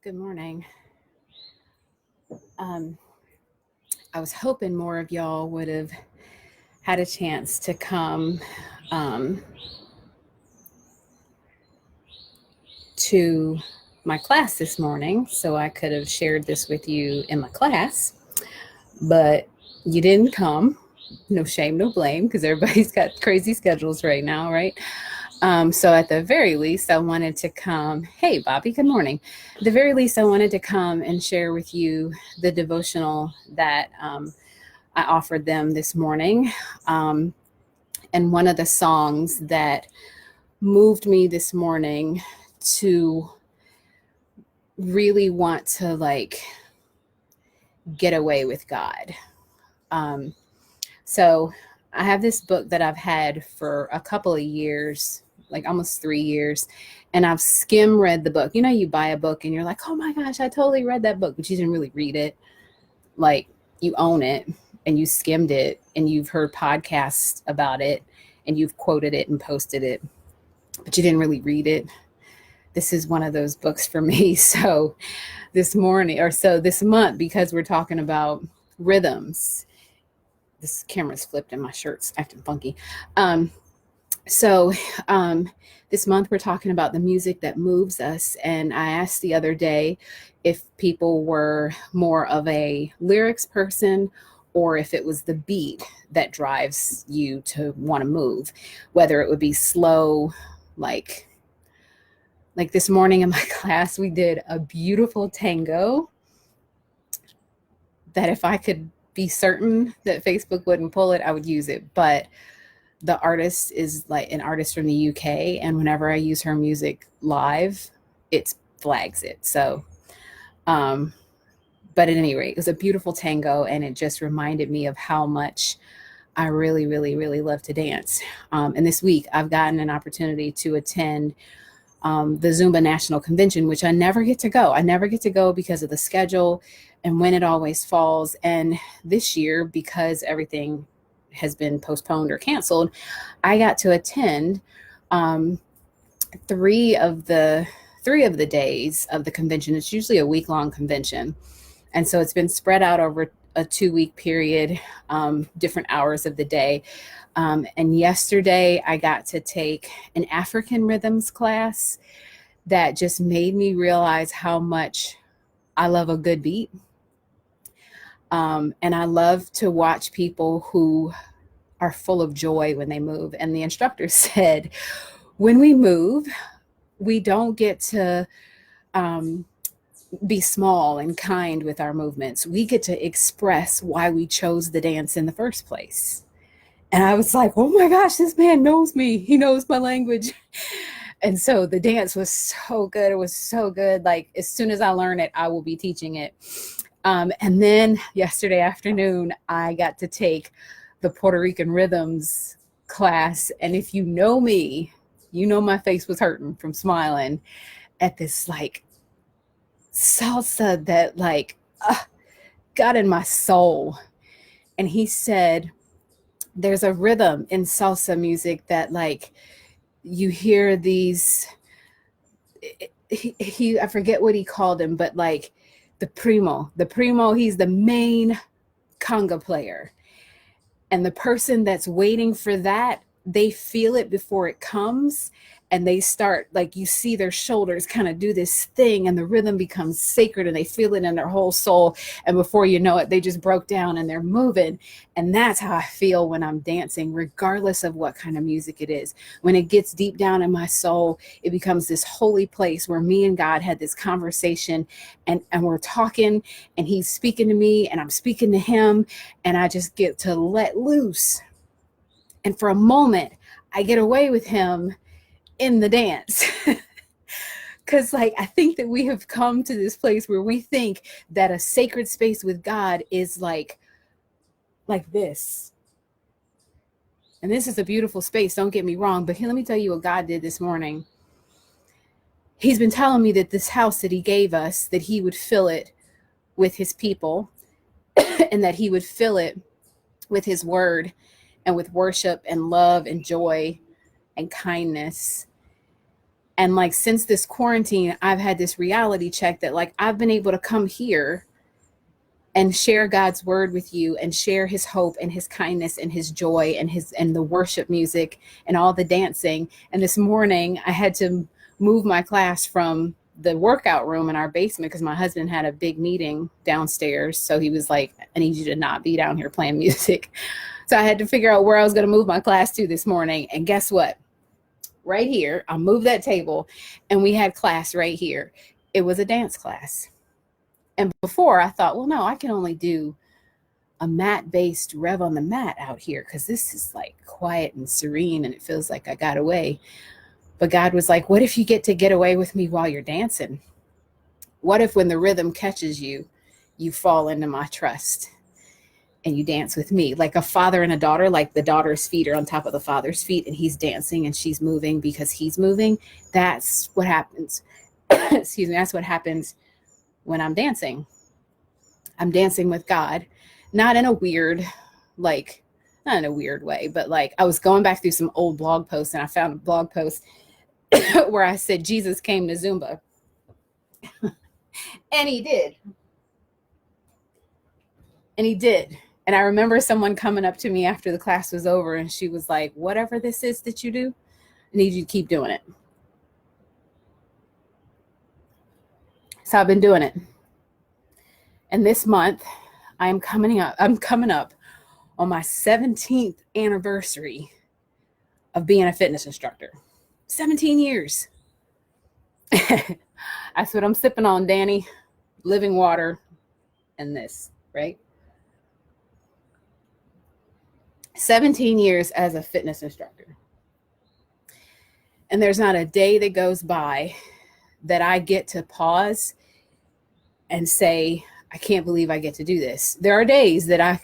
Good morning. Um, I was hoping more of y'all would have had a chance to come um, to my class this morning so I could have shared this with you in my class, but you didn't come. No shame, no blame, because everybody's got crazy schedules right now, right? So at the very least, I wanted to come. Hey, Bobby, good morning. At the very least, I wanted to come and share with you the devotional that I offered them this morning. Um, and one of the songs that moved me this morning to really want to get away with God. Um, so I have this book that I've had for a couple of years, like almost 3 years, and I've skim read the book. You know, you buy a book and you're like, oh my gosh, I totally read that book, but you didn't really read it. Like, you own it and you skimmed it and you've heard podcasts about it and you've quoted it and posted it, but you didn't really read it. This is one of those books for me. So this month, because we're talking about rhythms, this camera's flipped and my shirt's acting funky. Um, so this month we're talking about the music that moves us. And I asked the other day if people were more of a lyrics person or if it was the beat that drives you to want to move, whether it would be slow, like this morning in my class, we did a beautiful tango that if I could be certain that Facebook wouldn't pull it, I would use it. But the artist is like an artist from the UK, and whenever I use her music live, it flags it. So, but at any rate, it was a beautiful tango, and it just reminded me of how much I really, really, really love to dance. And this week, I've gotten an opportunity to attend the Zumba National Convention, which I never get to go. I never get to go because of the schedule and when it always falls. And this year, because everything has been postponed or canceled, I got to attend three of the days of the convention. It's usually a week-long convention, and so it's been spread out over a 2-week period, different hours of the day. And yesterday I got to take an African rhythms class that just made me realize how much I love a good beat. And I love to watch people who are full of joy when they move. And the instructor said, when we move, we don't get to be small and kind with our movements. We get to express why we chose the dance in the first place. And I was like, oh my gosh, this man knows me. He knows my language. And so the dance was so good. It was so good. Like, as soon as I learn it, I will be teaching it. And then yesterday afternoon, I got to take the Puerto Rican rhythms class. And if you know me, you know my face was hurting from smiling at this like salsa that got in my soul. And he said, there's a rhythm in salsa music that you hear these, I forget what he called him, but the primo, he's the main conga player. And the person that's waiting for that, they feel it before it comes. And they start, you see their shoulders kind of do this thing, and the rhythm becomes sacred, and they feel it in their whole soul. And before you know it, they just broke down and they're moving. And that's how I feel when I'm dancing, regardless of what kind of music it is. When it gets deep down in my soul, it becomes this holy place where me and God had this conversation, and we're talking, and he's speaking to me, and I'm speaking to him, and I just get to let loose. And for a moment, I get away with him in the dance. Because I think that we have come to this place where we think that a sacred space with God is like this. And this is a beautiful space, don't get me wrong, but let me tell you what God did this morning. He's been telling me that this house that he gave us, that he would fill it with his people and that he would fill it with his word and with worship and love and joy and kindness. And like, since this quarantine, I've had this reality check that like, I've been able to come here and share God's word with you and share his hope and his kindness and his joy and the worship music and all the dancing. And this morning I had to move my class from the workout room in our basement because my husband had a big meeting downstairs. So he was like, I need you to not be down here playing music. So I had to figure out where I was going to move my class to this morning. And guess what? Right here, I moved that table and we had class right here. It was a dance class. And before I thought, well, no, I can only do a mat-based rev on the mat out here because this is like quiet and serene and it feels like I got away. But God was like, what if you get to get away with me while you're dancing? What if when the rhythm catches you, you fall into my trust and you dance with me? Like a father and a daughter, like the daughter's feet are on top of the father's feet and he's dancing and she's moving because he's moving. That's what happens. Excuse me. That's what happens when I'm dancing. I'm dancing with God, not in a weird, like, not in a weird way, but like I was going back through some old blog posts and I found a blog post where I said, Jesus came to Zumba. And he did. And he did. And I remember someone coming up to me after the class was over and she was like, whatever this is that you do, I need you to keep doing it. So I've been doing it. And this month I'm coming up on my 17th anniversary of being a fitness instructor. 17 years. That's what I'm sipping on, Danny. Living water and this, right? 17 years as a fitness instructor. And there's not a day that goes by that I get to pause and say, I can't believe I get to do this. There are days that I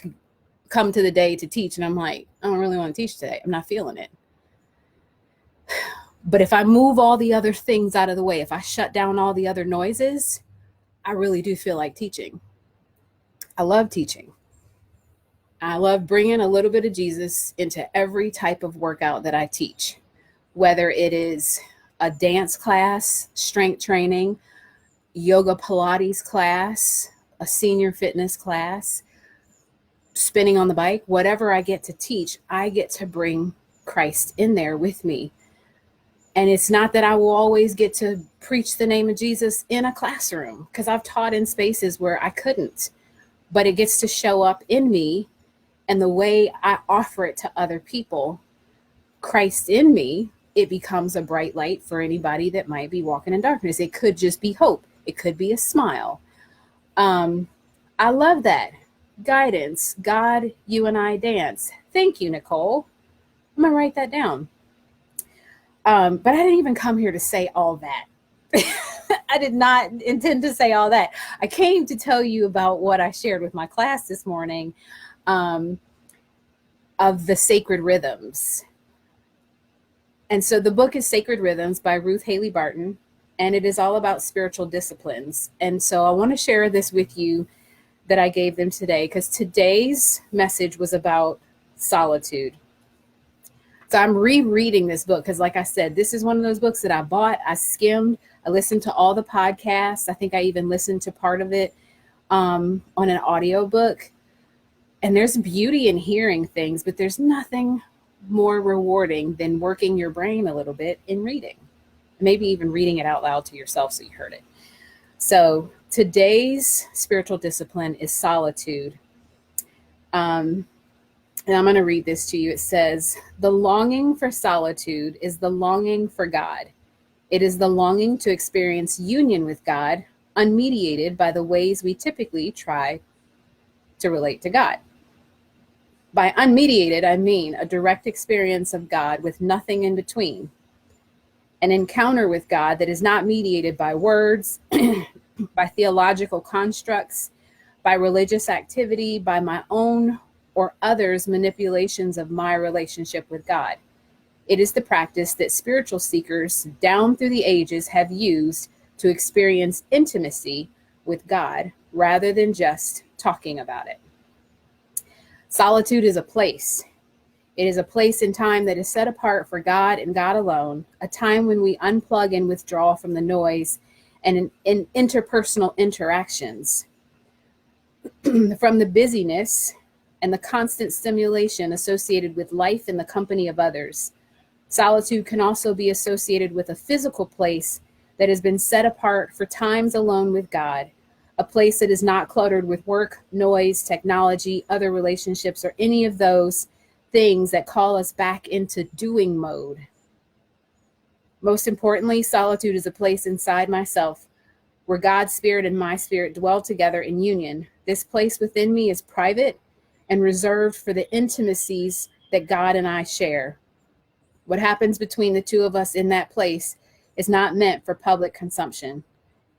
come to the day to teach and I'm like, I don't really want to teach today. I'm not feeling it. But if I move all the other things out of the way, if I shut down all the other noises, I really do feel like teaching. I love teaching. I love bringing a little bit of Jesus into every type of workout that I teach, whether it is a dance class, strength training, yoga Pilates class, a senior fitness class, spinning on the bike, whatever I get to teach, I get to bring Christ in there with me. And it's not that I will always get to preach the name of Jesus in a classroom, because I've taught in spaces where I couldn't, but it gets to show up in me and the way I offer it to other people. Christ in me, it becomes a bright light for anybody that might be walking in darkness. It could just be hope. It could be a smile. I love that. Guidance. God, you and I dance. Thank you, Nicole. I'm going to write that down. But I didn't even come here to say all that. I did not intend to say all that. I came to tell you about what I shared with my class this morning, of the sacred rhythms. And so the book is Sacred Rhythms by Ruth Haley Barton, and it is all about spiritual disciplines. And so I want to share this with you that I gave them today, because today's message was about solitude. So I'm rereading this book because, like I said, this is one of those books that I bought, I skimmed, I listened to all the podcasts. I think I even listened to part of it on an audiobook. And there's beauty in hearing things, but there's nothing more rewarding than working your brain a little bit in reading. Maybe even reading it out loud to yourself so you heard it. So today's spiritual discipline is solitude. And I'm going to read this to you. It says, the longing for solitude is the longing for God. It is the longing to experience union with God, unmediated by the ways we typically try to relate to God. By unmediated, I mean a direct experience of God with nothing in between. An encounter with God that is not mediated by words, by theological constructs, by religious activity, by my own or others' manipulations of my relationship with God. It is the practice that spiritual seekers down through the ages have used to experience intimacy with God rather than just talking about it. Solitude is a place. It is a place and time that is set apart for God and God alone, a time when we unplug and withdraw from the noise and in interpersonal interactions, from the busyness and the constant stimulation associated with life in the company of others. Solitude can also be associated with a physical place that has been set apart for times alone with God, a place that is not cluttered with work, noise, technology, other relationships, or any of those things that call us back into doing mode. Most importantly, solitude is a place inside myself where God's spirit and my spirit dwell together in union. This place within me is private and reserved for the intimacies that God and I share. What happens between the two of us in that place is not meant for public consumption.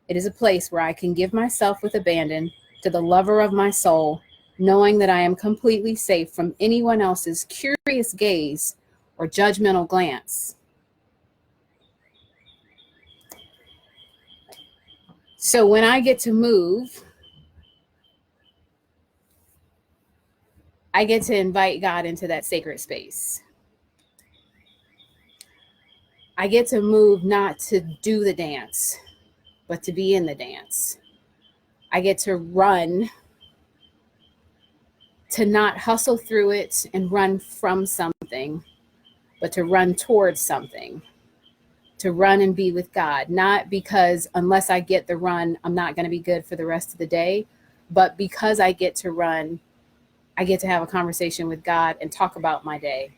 It is a place where I can give myself with abandon to the lover of my soul, knowing that I am completely safe from anyone else's curious gaze or judgmental glance. So when I get to move, I get to invite God into that sacred space. I get to move not to do the dance, but to be in the dance. I get to run, to not hustle through it and run from something, but to run towards something, to run and be with God. Not because unless I get the run, I'm not going to be good for the rest of the day, but because I get to run, I get to have a conversation with God and talk about my day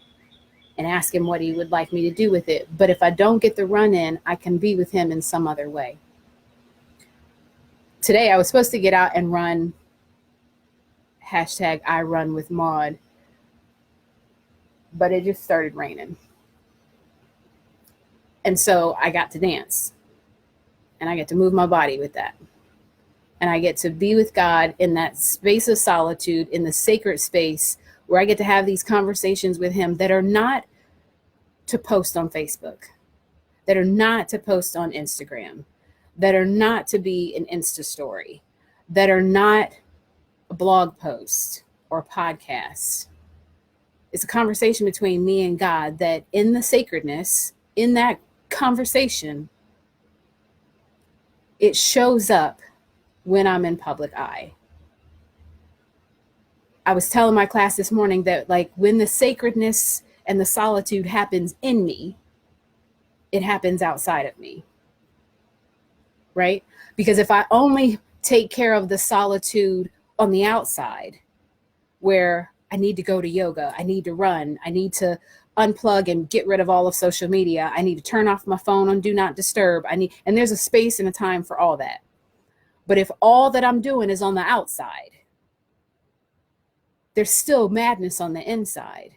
and ask him what he would like me to do with it. But if I don't get the run in, I can be with him in some other way. Today, I was supposed to get out and run, hashtag I run with Maud, but it just started raining. And so I got to dance and I get to move my body with that. And I get to be with God in that space of solitude, in the sacred space where I get to have these conversations with him that are not to post on Facebook, that are not to post on Instagram, that are not to be an Insta story, that are not a blog post or a podcast. It's a conversation between me and God that in the sacredness, in that conversation, it shows up when I'm in public eye. I was telling my class this morning that like when the sacredness and the solitude happens in me, it happens outside of me, right? Because if I only take care of the solitude on the outside, where I need to go to yoga, I need to run, I need to unplug and get rid of all of social media, I need to turn off my phone on do not disturb, and there's a space and a time for all that. But if all that I'm doing is on the outside, there's still madness on the inside.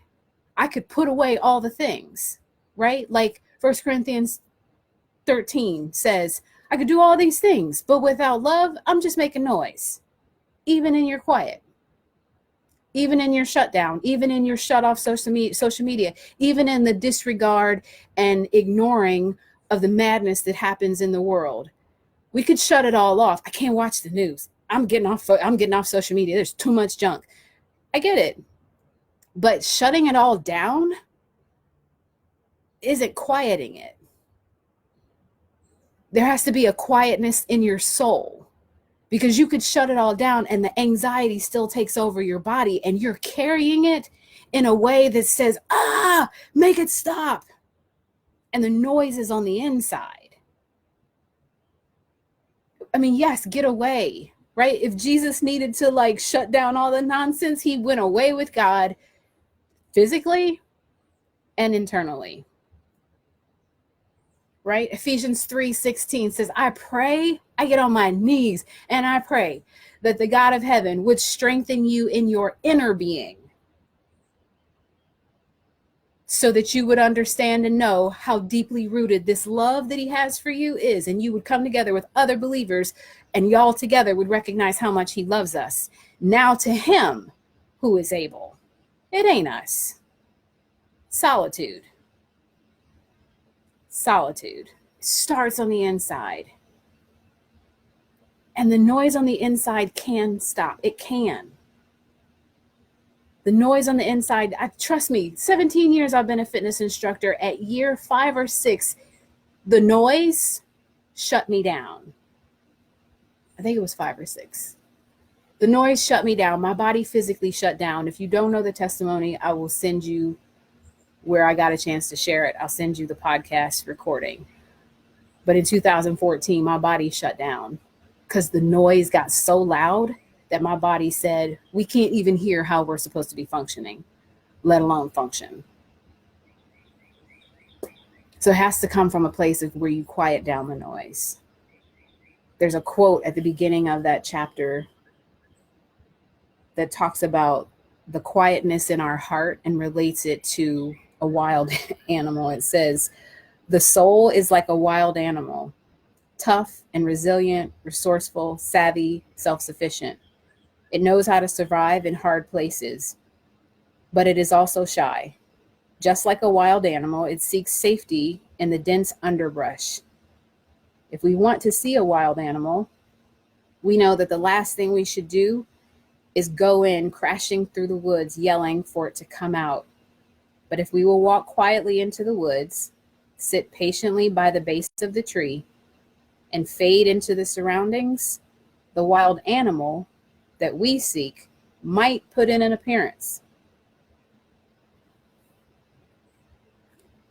I could put away all the things, right? Like 1 Corinthians 13 says, I could do all these things, but without love, I'm just making noise. Even in your quiet, even in your shutdown, even in your shut off social media, even in the disregard and ignoring of the madness that happens in the world. We could shut it all off. I can't watch the news. I'm getting off social media. There's too much junk. I get it. But shutting it all down isn't quieting it. There has to be a quietness in your soul, because you could shut it all down and the anxiety still takes over your body and you're carrying it in a way that says, make it stop. And the noise is on the inside. I mean, yes, get away, right? If Jesus needed to like shut down all the nonsense, he went away with God physically and internally, right? Ephesians 3:16 says, I pray, I get on my knees and I pray that the God of heaven would strengthen you in your inner being so that you would understand and know how deeply rooted this love that he has for you is. And you would come together with other believers and y'all together would recognize how much he loves us. Now to him who is able. It ain't us. Solitude. Solitude starts on the inside. And the noise on the inside can stop. It can. The noise on the inside, trust me, 17 years I've been a fitness instructor. At year 5 or 6, the noise shut me down. I think it was 5 or 6. The noise shut me down. My body physically shut down. If you don't know the testimony, I will send you where I got a chance to share it. I'll send you the podcast recording. But in 2014, my body shut down because the noise got so loud that my body said, we can't even hear how we're supposed to be functioning, let alone function. So it has to come from a place of where you quiet down the noise. There's a quote at the beginning of that chapter that talks about the quietness in our heart and relates it to a wild animal. It says, the soul is like a wild animal, tough and resilient, resourceful, savvy, self-sufficient. It knows how to survive in hard places, but it is also shy. Just like a wild animal, it seeks safety in the dense underbrush. If we want to see a wild animal, we know that the last thing we should do is go in crashing through the woods, yelling for it to come out. But if we will walk quietly into the woods, sit patiently by the base of the tree, and fade into the surroundings, the wild animal that we seek might put in an appearance.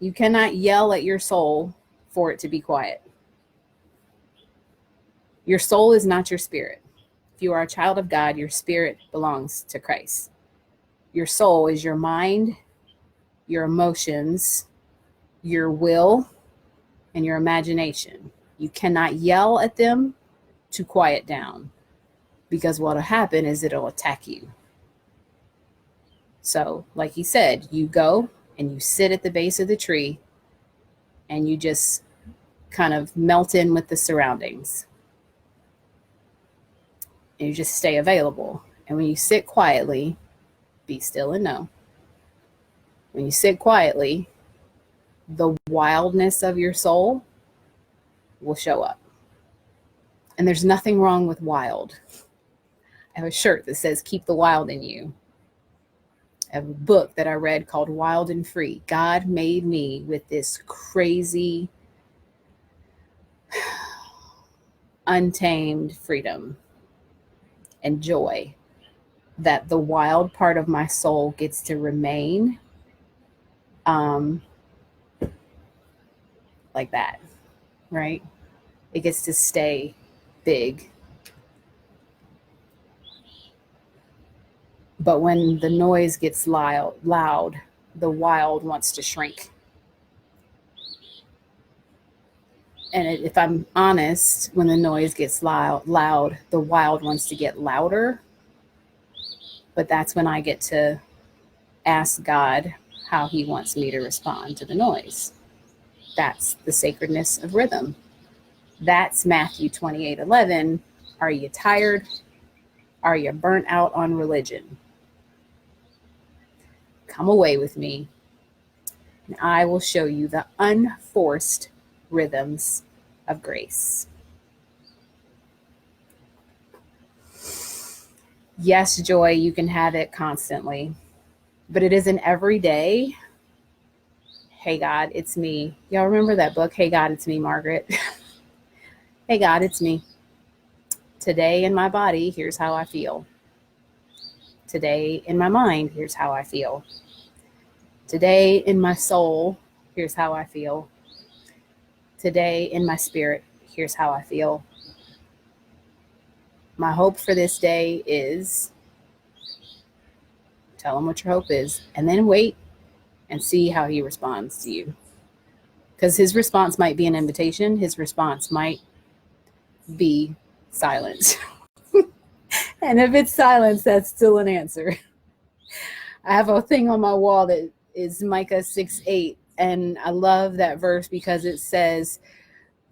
You cannot yell at your soul for it to be quiet. Your soul is not your spirit. If you are a child of God, your spirit belongs to Christ. Your soul is your mind, your emotions, your will, and your imagination. You cannot yell at them to quiet down, because what will happen is it'll attack you. So, like he said, you go and you sit at the base of the tree and you just kind of melt in with the surroundings. And you just stay available. And when you sit quietly, be still and know. When you sit quietly, the wildness of your soul will show up. And there's nothing wrong with wild. I have a shirt that says, keep the wild in you. I have a book that I read called Wild and Free. God made me with this crazy, untamed freedom and joy that the wild part of my soul gets to remain like that, right? It gets to stay big. But when the noise gets loud, the wild wants to shrink. And if I'm honest, when the noise gets loud, the wild wants to get louder. But that's when I get to ask God how he wants me to respond to the noise. That's the sacredness of rhythm. That's Matthew 28:11. Are you tired? Are you burnt out on religion? Come away with me, and I will show you the unforced rhythms of grace. Yes, joy, you can have it constantly, but it isn't every day. Hey, God, it's me. Y'all remember that book, Hey, God, It's Me, Margaret? Hey, God, it's me. Today in my body, here's how I feel. Today in my mind, here's how I feel. Today in my soul, here's how I feel. Today in my spirit, here's how I feel. My hope for this day is, tell him what your hope is, and then wait and see how he responds to you. Because his response might be an invitation. His response might be silence. And if it's silence, that's still an answer. I have a thing on my wall that is Micah 6:8. And I love that verse because it says,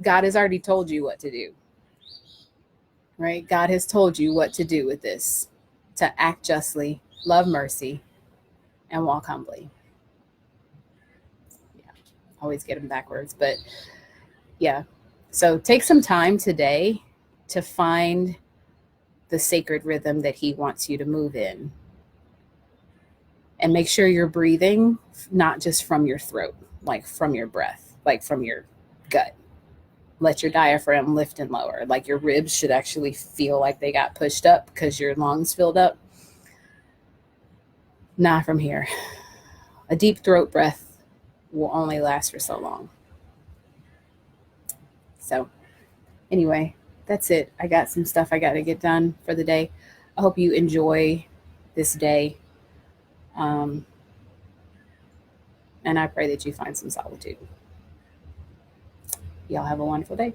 God has already told you what to do. Right? God has told you what to do with this. To act justly, love mercy, and walk humbly. Yeah, always get them backwards. But yeah. So take some time today to find the sacred rhythm that he wants you to move in. And make sure you're breathing not just from your throat, like from your breath, like from your gut. Let your diaphragm lift and lower. Like your ribs should actually feel like they got pushed up because your lungs filled up. Not from here. A deep throat breath will only last for so long. So, anyway, that's it. I got some stuff I got to get done for the day. I hope you enjoy this day. And I pray that you find some solitude. Y'all have a wonderful day.